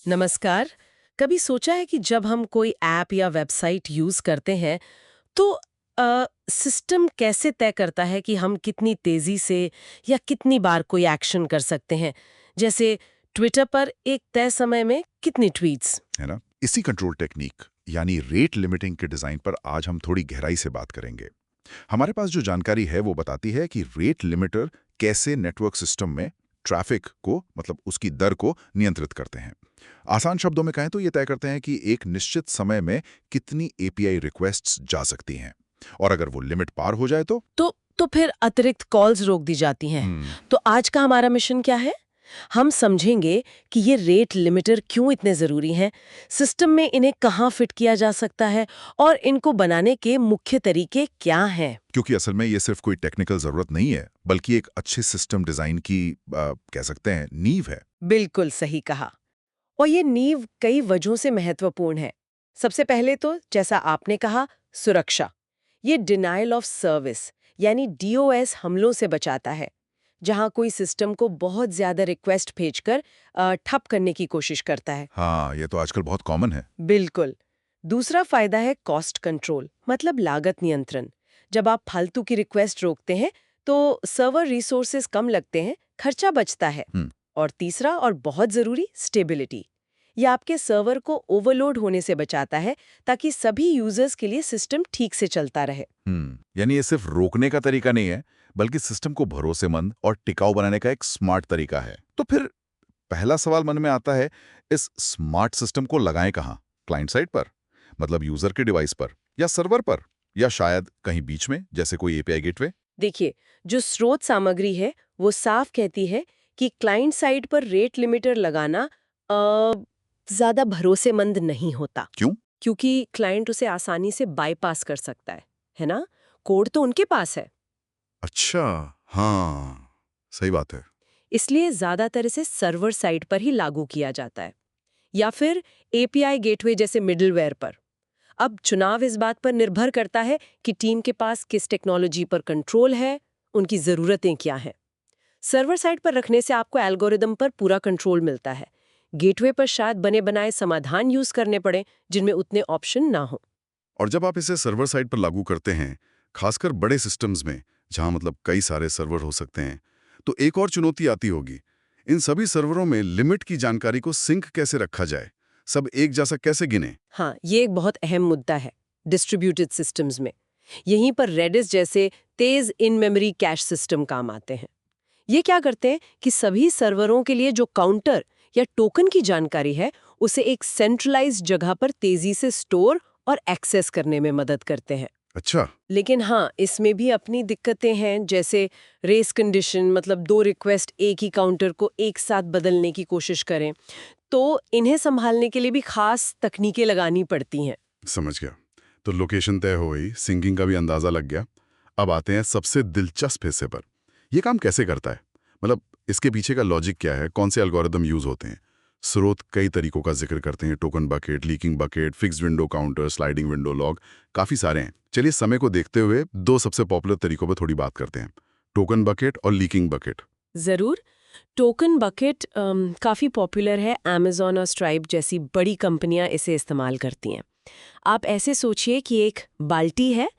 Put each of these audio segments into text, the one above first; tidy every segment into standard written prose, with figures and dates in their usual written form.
नमस्कार। कभी सोचा है कि जब हम कोई ऐप या वेबसाइट यूज करते हैं तो सिस्टम कैसे तय करता है कि हम कितनी तेजी से या कितनी बार कोई एक्शन कर सकते हैं? जैसे ट्विटर पर एक तय समय में कितनी ट्वीट्स। है ना। इसी कंट्रोल टेक्निक यानी रेट लिमिटिंग के डिजाइन पर आज हम थोड़ी गहराई से बात करेंगे। हमारे पास जो जानकारी है वो बताती है कि रेट लिमिटर कैसे नेटवर्क सिस्टम में ट्रैफिक को मतलब उसकी दर को नियंत्रित करते हैं। आसान शब्दों में कहें तो ये तय करते हैं कि एक निश्चित समय में कितनी एपीआई रिक्वेस्ट्स जा सकती हैं और अगर वो लिमिट पार हो जाए तो फिर अतिरिक्त कॉल्स रोक दी जाती हैं। हम्म, तो आज का हमारा मिशन क्या है? हम समझेंगे कि ये रेट लिमिटर क्यों इतने जरूरी हैं, सिस्टम में इन्हें कहाँ फिट किया जा सकता है और इनको बनाने के मुख्य तरीके क्या हैं। क्योंकि असल में ये सिर्फ कोई टेक्निकल जरूरत नहीं है बल्कि एक अच्छे सिस्टम डिजाइन की कह सकते हैं नींव है। बिल्कुल सही कहा। और ये नींव कई वजहों से महत्वपूर्ण है। सबसे पहले तो जैसा आपने कहा, सुरक्षा। ये डिनायल ऑफ सर्विस यानी डीओएस हमलों से बचाता है, जहां कोई सिस्टम को बहुत ज्यादा रिक्वेस्ट भेजकर ठप करने की कोशिश करता है। हाँ, ये तो आजकल बहुत कॉमन है। बिल्कुल। दूसरा फायदा है कॉस्ट कंट्रोल, मतलब लागत नियंत्रण। जब आप फालतू की रिक्वेस्ट रोकते हैं तो सर्वर रिसोर्सेज कम लगते हैं, खर्चा बचता है। हम्म, और तीसरा और बहुत जरूरी, स्टेबिलिटी। ये आपके सर्वर को ओवरलोड होने से बचाता है ताकि सभी यूजर्स के लिए सिस्टम ठीक से चलता रहे। यानी ये सिर्फ रोकने का तरीका नहीं है बल्कि सिस्टम को भरोसेमंद और टिकाऊ बनाने का एक स्मार्ट तरीका है। तो फिर पहला सवाल मन में आता है, इस स्मार्ट सिस्टम को लगाएं कहाँ? क्लाइंट साइड पर, मतलब यूजर के डिवाइस पर, या सर्वर पर, या शायद कहीं बीच में जैसे कोई एपीआई गेटवे? देखिए, जो स्रोत सामग्री है वो साफ कहती है कि क्लाइंट साइड पर रेट लिमिटर लगाना ज्यादा भरोसेमंद नहीं होता। क्यों? क्योंकि क्लाइंट उसे आसानी से बाईपास कर सकता है ना? कोड तो उनके पास है। अच्छा, हाँ, सही बात है। इसलिए ज्यादातर इसे सर्वर साइड पर ही लागू किया जाता है, या फिर एपीआई गेटवे जैसे मिडलवेयर पर। अब चुनाव इस बात पर निर्भर करता है कि टीम के पास किस टेक्नोलॉजी पर कंट्रोल है, उनकी ज़रूरतें क्या हैं। सर्वर साइड पर रखने से आपको एल्गोरिदम पर पूरा कंट्रोल मिलता है। गेटवे पर शायद बने बनाए समाधान यूज करने पड़े जिनमें उतने ऑप्शन ना हो। और जब आप इसे सर्वर साइड पर लागू करते हैं, खासकर बड़े सिस्टम्स में जहां मतलब कई सारे सर्वर हो सकते हैं, तो एक और चुनौती आती होगी। इन सभी सर्वरों में लिमिट की जानकारी को सिंक कैसे रखा जाए, सब एक जैसा कैसे गिने? हाँ, ये एक बहुत अहम मुद्दा है डिस्ट्रीब्यूटेड सिस्टम्स में। यहीं पर रेडिस जैसे तेज इन मेमोरी कैश सिस्टम काम आते हैं। ये क्या करते हैं कि सभी सर्वरों के लिए जो काउंटर या टोकन की जानकारी है उसे एक सेंट्रलाइज्ड जगह पर तेजी से स्टोर और एक्सेस करने में मदद करते हैं। अच्छा। लेकिन हाँ, इसमें भी अपनी दिक्कतें हैं, जैसे रेस कंडीशन, मतलब दो रिक्वेस्ट एक ही काउंटर को एक साथ बदलने की कोशिश करें, तो इन्हें संभालने के लिए भी खास तकनीकें लगानी पड़ती हैं। समझ गया। तो लोकेशन तय हो गई, सिंकिंग का भी अंदाजा लग गया। अब आते हैं सबसे दिलचस्प हिस्से पर। ये काम कैसे करता है? मतलब इसके पीछे का लॉजिक क्या है? कौन से एल्गोरिदम यूज होते हैं? स्रोत कई तरीकों का जिक्र करते हैं, token bucket, leaking bucket, fixed window counter, sliding window log, काफी सारे हैं। चलिए समय को देखते हुए दो सबसे पॉपुलर तरीकों पर थोड़ी बात करते हैं, टोकन बकेट और लीकिंग बकेट। जरूर। टोकन बकेट काफ़ी पॉपुलर है, अमेज़न और स्ट्राइप जैसी बड़ी कंपनियां इसे इस्तेमाल करती हैं। आप ऐसे सोचिए कि एक बाल्टी है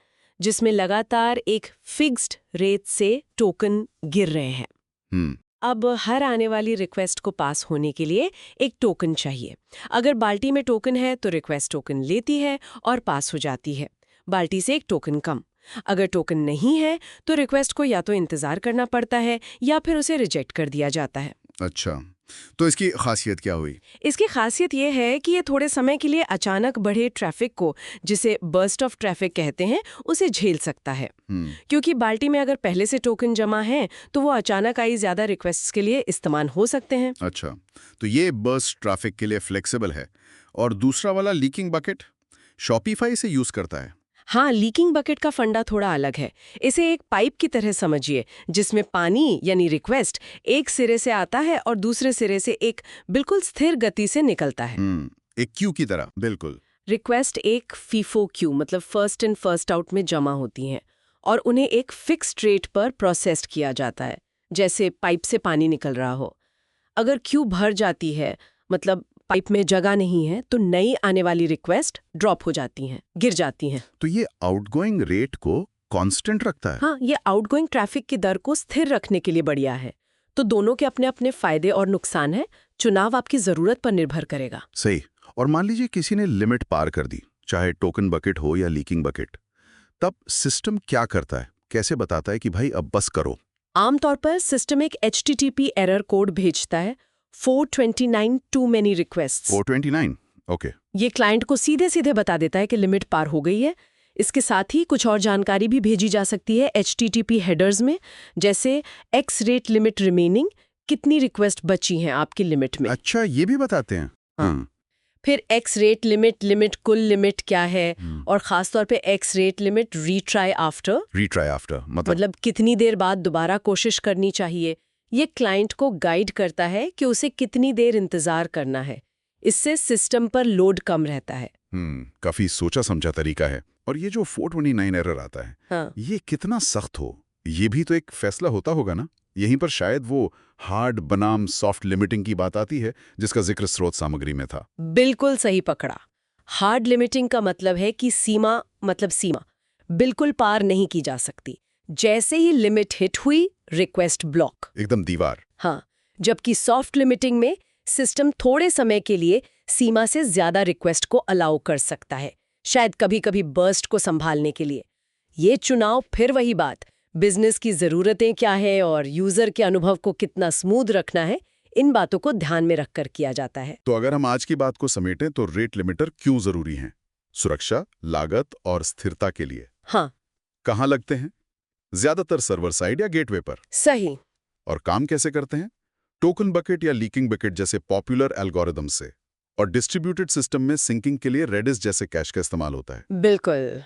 जिसमें लगातार एक फिक्स्ड रेट से टोकन गिर रहे हैं। हम्म। अब हर आने वाली रिक्वेस्ट को पास होने के लिए एक टोकन चाहिए। अगर बाल्टी में टोकन है तो रिक्वेस्ट टोकन लेती है और पास हो जाती है, बाल्टी से एक टोकन कम। अगर टोकन नहीं है तो रिक्वेस्ट को या तो इंतजार करना पड़ता है या फिर उसे रिजेक्ट कर दिया जाता है। अच्छा, तो इसकी खासियत क्या हुई? इसकी खासियत ये है कि ये थोड़े समय के लिए अचानक बढ़े ट्रैफिक को, जिसे बर्स्ट ऑफ ट्रैफिक कहते हैं, उसे झेल सकता है। क्योंकि बाल्टी में अगर पहले से टोकन जमा है तो वो अचानक आई ज्यादा रिक्वेस्ट्स के लिए इस्तेमाल हो सकते हैं। अच्छा, तो ये बर्स्ट ट्रैफिक के लिए फ्लेक्सिबल है। और दूसरा वाला लीकिंग बकेट, शॉपिफाई से यूज करता है। हाँ, लीकिंग बकेट का फंडा थोड़ा अलग है। इसे एक पाइप की तरह समझिए, जिसमें पानी यानी रिक्वेस्ट एक सिरे से आता है और दूसरे सिरे से एक बिल्कुल स्थिर गति से निकलता है। एक क्यू की तरह, बिल्कुल। रिक्वेस्ट एक फीफो क्यू, मतलब फर्स्ट इन फर्स्ट आउट में जमा होती हैं और उन्हें एक फिक्स्ड रेट पर प्रोसेस्ड किया जाता है, जैसे पाइप से पानी निकल रहा हो। अगर क्यू भर जाती है, मतलब पाइप में जगह नहीं है तो नई आने वाली रिक्वेस्ट ड्रॉप हो जाती हैं, गिर जाती हैं। तो ये आउटगोइंग रेट को कांस्टेंट रखता है। हाँ, ये आउटगोइंग ट्रैफिक की दर को स्थिर रखने के लिए बढ़िया है। तो दोनों के अपने अपने फायदे और नुकसान हैं। चुनाव आपकी जरूरत पर निर्भर करेगा। सही। और मान लीजिए किसी ने लिमिट पार कर दी, चाहे टोकन बकेट हो या लीकिंग बकेट, तब सिस्टम क्या करता है? कैसे बताता है कि भाई अब बस करो? आमतौर पर सिस्टम एक HTTP एरर कोड भेजता है, 429 टू मेनी रिक्वेस्ट्स। 429, ओके। ये क्लाइंट को सीधे सीधे बता देता है कि लिमिट पार हो गई है। इसके साथ ही कुछ और जानकारी भी भेजी जा सकती है HTTP हेडर्स में, जैसे X रेट लिमिट रिमेनिंग, कितनी रिक्वेस्ट बची हैं आपकी लिमिट में। अच्छा, ये भी बताते हैं। हाँ। फिर X रेट लिमिट कुल लिमिट क्या है, और खासतौर पे X rate limit retry after मतलब कितनी देर बाद दोबारा कोशिश करनी चाहिए। ये क्लाइंट को गाइड करता है कि उसे कितनी देर इंतजार करना है। इससे सिस्टम पर लोड कम रहता है। काफी सोचा समझा तरीका है। और ये जो 429 एरर आता है, हाँ। ये कितना सख्त हो, ये भी तो एक फैसला होता होगा ना? यहीं पर शायद वो हार्ड बनाम सॉफ्ट लिमिटिंग की बात आती है, जिसका जिक्र स्रोत सामग्री में था। बिल्कुल सही पकड़ा। हार्ड लिमिटिंग का मतलब है कि सीमा बिल्कुल पार नहीं की जा सकती। जैसे ही लिमिट हिट हुई, रिक्वेस्ट ब्लॉक, एकदम दीवार। हाँ। जबकि सॉफ्ट लिमिटिंग में सिस्टम थोड़े समय के लिए सीमा से ज्यादा रिक्वेस्ट को अलाउ कर सकता है, शायद कभी-कभी बर्स्ट को संभालने के लिए। ये चुनाव फिर वही बात, बिजनेस की जरूरतें क्या है और यूजर के अनुभव को कितना स्मूथ रखना है, इन बातों को ध्यान में रखकर किया जाता है। तो अगर हम आज की बात को समेटें तो रेट लिमिटर क्यों जरूरी हैं? सुरक्षा, लागत और स्थिरता के लिए। हाँ। कहाँ लगते हैं? ज्यादातर सर्वर साइड या गेटवे पर। सही। और काम कैसे करते हैं? टोकन बकेट या लीकिंग बकेट जैसे पॉपुलर एल्गोरिदम से। और डिस्ट्रीब्यूटेड सिस्टम में सिंकिंग के लिए रेडिस जैसे कैश का इस्तेमाल होता है। बिल्कुल।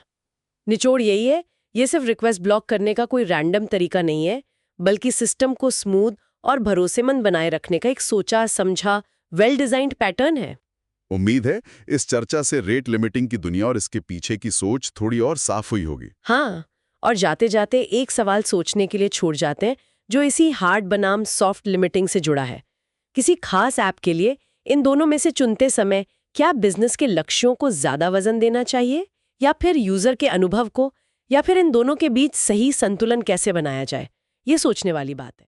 निचोड़ यही है, ये सिर्फ रिक्वेस्ट ब्लॉक करने का कोई रैंडम तरीका नहीं है, बल्कि सिस्टम को स्मूथ और भरोसेमंद बनाए रखने का एक सोचा समझा वेल डिजाइंड पैटर्न है। उम्मीद है इस चर्चा से रेट लिमिटिंग की दुनिया और इसके पीछे की सोच थोड़ी और साफ हुई होगी। हाँ, और जाते जाते एक सवाल सोचने के लिए छोड़ जाते हैं, जो इसी हार्ड बनाम सॉफ्ट लिमिटिंग से जुड़ा है। किसी खास ऐप के लिए इन दोनों में से चुनते समय क्या बिजनेस के लक्ष्यों को ज्यादा वजन देना चाहिए, या फिर यूजर के अनुभव को, या फिर इन दोनों के बीच सही संतुलन कैसे बनाया जाए? ये सोचने वाली बात है।